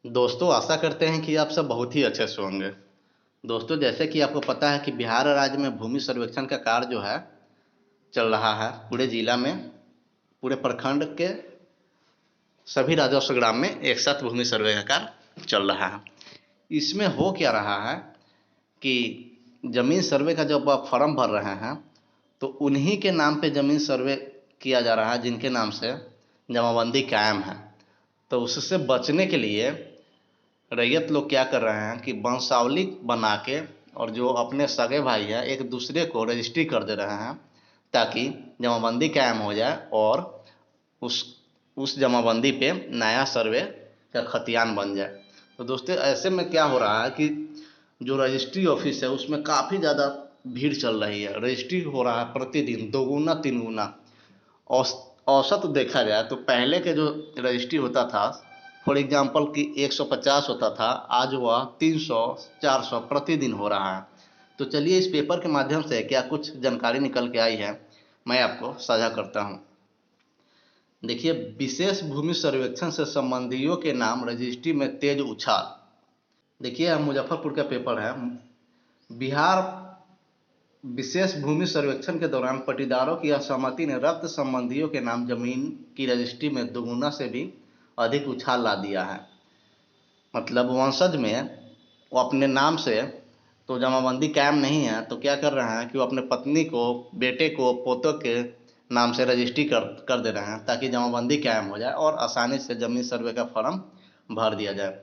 दोस्तों आशा करते हैं कि आप सब बहुत ही अच्छे से होंगे। दोस्तों जैसे कि आपको पता है कि बिहार राज्य में भूमि सर्वेक्षण का कार्य जो है चल रहा है पूरे जिला में, पूरे प्रखंड के सभी राजस्व ग्राम में एक साथ भूमि सर्वे का कार्य चल रहा है। इसमें हो क्या रहा है कि जमीन सर्वे का जब आप फॉर्म भर रहे हैं तो उन्हीं के नाम पे जमीन सर्वे किया जा रहा है जिनके नाम से जमाबंदी कायम है। तो उससे बचने के लिए रैयत लोग क्या कर रहे हैं कि वंशावली बना के और जो अपने सगे भाई हैं एक दूसरे को रजिस्ट्री कर दे रहे हैं ताकि जमाबंदी कायम हो जाए और उस उस जमाबंदी पे नया सर्वे का खतियान बन जाए। तो दोस्तों ऐसे में क्या हो रहा है कि जो रजिस्ट्री ऑफिस है उसमें काफ़ी ज़्यादा भीड़ चल रही है। रजिस्ट्री हो रहा है प्रतिदिन दोगुना तीन गुना। औसत देखा जाए तो पहले के जो रजिस्ट्री होता था, फॉर एग्जांपल कि 150 होता था, आज वह 300 400 प्रतिदिन हो रहा है। तो चलिए इस पेपर के माध्यम से क्या कुछ जानकारी निकल के आई है मैं आपको साझा करता हूँ। देखिए, विशेष भूमि सर्वेक्षण से संबंधियों के नाम रजिस्ट्री में तेज उछाल। देखिए यह मुजफ्फरपुर का पेपर है। बिहार विशेष भूमि सर्वेक्षण के दौरान पट्टीदारों की असहमति ने रक्त संबंधियों के नाम जमीन की रजिस्ट्री में दोगुना से भी अधिक उछाल ला दिया है। मतलब वंशज में वो अपने नाम से तो जमाबंदी कायम नहीं है तो क्या कर रहे हैं कि वो अपने पत्नी को, बेटे को, पोतों के नाम से रजिस्ट्री कर दे रहे हैं ताकि जमाबंदी कायम हो जाए और आसानी से जमीन सर्वे का फॉर्म भर दिया जाए।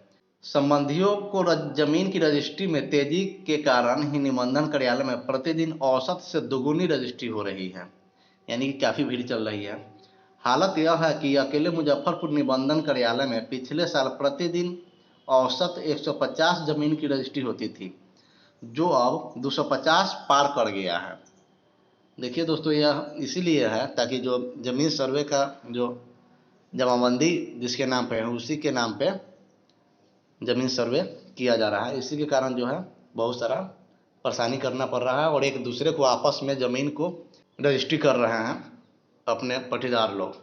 संबंधियों को जमीन की रजिस्ट्री में तेजी के कारण ही निबंधन कार्यालय में प्रतिदिन औसत से दोगुनी रजिस्ट्री हो रही है, यानी कि काफ़ी भीड़ चल रही है। हालत यह है कि अकेले मुजफ्फरपुर निबंधन कार्यालय में पिछले साल प्रतिदिन औसत 150 जमीन की रजिस्ट्री होती थी, जो अब 250 पार कर गया है। देखिए दोस्तों, यह इसीलिए है ताकि जो जमीन सर्वे का जो जमाबंदी जिसके नाम पे है उसी के नाम पे जमीन सर्वे किया जा रहा है। इसी के कारण जो है बहुत सारा परेशानी करना पड़ रहा है और एक दूसरे को आपस में ज़मीन को रजिस्ट्री कर रहे हैं अपने पट्टीदार लोग।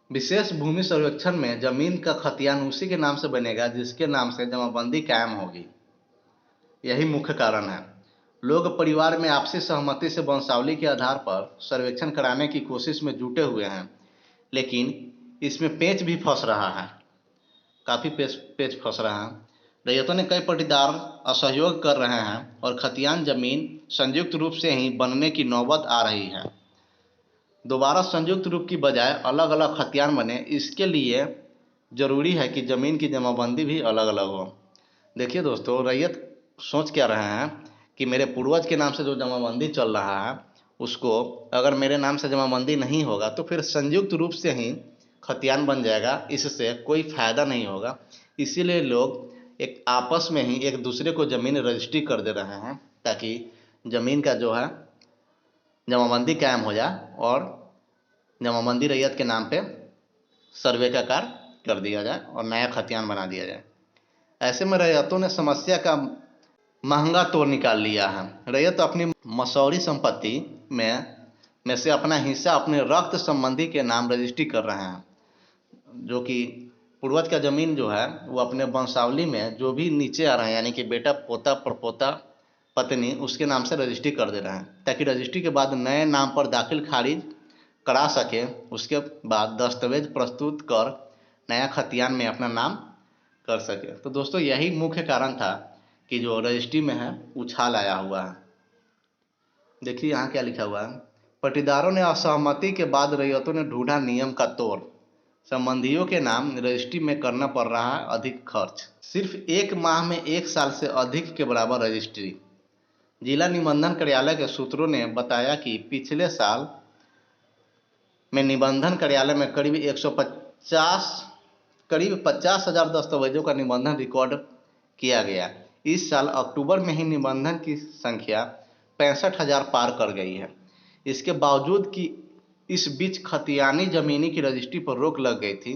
विशेष भूमि सर्वेक्षण में जमीन का खतियान उसी के नाम से बनेगा जिसके नाम से जमाबंदी कायम होगी। यही मुख्य कारण है। लोग परिवार में आपसी सहमति से वंशावली के आधार पर सर्वेक्षण कराने की कोशिश में जुटे हुए हैं, लेकिन इसमें पेच भी फंस रहा है, काफ़ी पेच पेच फंस रहा है। रैयतों ने कई पट्टीदार असहयोग कर रहे हैं और खतियान जमीन संयुक्त रूप से ही बनने की नौबत आ रही है। दोबारा संयुक्त रूप की बजाय अलग अलग खतियान बने, इसके लिए ज़रूरी है कि ज़मीन की जमाबंदी भी अलग अलग हो। देखिए दोस्तों, रैयत सोच क्या रहे हैं कि मेरे पूर्वज के नाम से जो जमाबंदी चल रहा है उसको अगर मेरे नाम से जमाबंदी नहीं होगा तो फिर संयुक्त रूप से ही खतियान बन जाएगा, इससे कोई फ़ायदा नहीं होगा। इसीलिए लोग एक आपस में ही एक दूसरे को ज़मीन रजिस्ट्री कर दे रहे हैं ताकि ज़मीन का जो है जमाबंदी कायम हो जाए और जमाबंदी रैयत के नाम पे सर्वे का कार्य कर दिया जाए और नया खतियान बना दिया जाए। ऐसे में रैयतों ने समस्या का महंगा तोड़ निकाल लिया है। रैयत अपनी मसौरी संपत्ति में से अपना हिस्सा अपने रक्त संबंधी के नाम रजिस्ट्री कर रहे हैं, जो कि पूर्वज का ज़मीन जो है वो अपने वंशावली में जो भी नीचे आ रहा है यानी कि बेटा, पोता, परपोता, पत्नी, उसके नाम से रजिस्ट्री कर दे रहे हैं ताकि रजिस्ट्री के बाद नए नाम पर दाखिल खारिज करा सके। उसके बाद दस्तावेज प्रस्तुत कर नया खतियान में अपना नाम कर सके। तो दोस्तों यही मुख्य कारण था कि जो रजिस्ट्री में है उछाल आया हुआ है। देखिए यहाँ क्या लिखा हुआ है। पट्टीदारों ने असहमति के बाद रैयतों ने ढूंढा नियम का तोड़। संबंधियों के नाम रजिस्ट्री में करना पड़ रहा है अधिक खर्च। सिर्फ एक माह में 1 साल से अधिक के बराबर रजिस्ट्री। जिला निबंधन कार्यालय के सूत्रों ने बताया कि पिछले साल में निबंधन कार्यालय में करीब 50,000 दस्तावेजों का निबंधन रिकॉर्ड किया गया। इस साल अक्टूबर में ही निबंधन की संख्या 65,000 पार कर गई है। इसके बावजूद कि इस बीच खतियानी जमीनी की रजिस्ट्री पर रोक लग गई थी,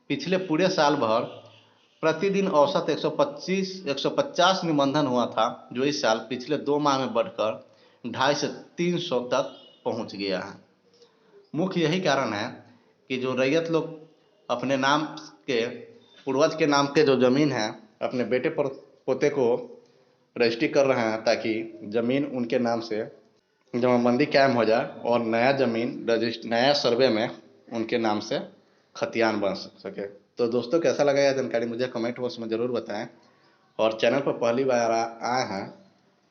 पिछले पूरे साल भर प्रतिदिन औसत 150 निबंधन हुआ था, जो इस साल पिछले 2 माह में बढ़कर 250 से 300 तक पहुंच गया है। मुख्य यही कारण है कि जो रैयत लोग अपने नाम के, पूर्वज के नाम के जो ज़मीन है अपने बेटे पर पोते को रजिस्ट्री कर रहे हैं, ताकि ज़मीन उनके नाम से जमाबंदी कायम हो जाए और नया ज़मीन नया सर्वे में उनके नाम से खतियान बन सके। तो दोस्तों, कैसा लगा यह जानकारी मुझे कमेंट बॉक्स में ज़रूर बताएं, और चैनल पर पहली बार आए हैं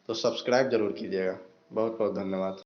तो सब्सक्राइब ज़रूर कीजिएगा। बहुत बहुत धन्यवाद।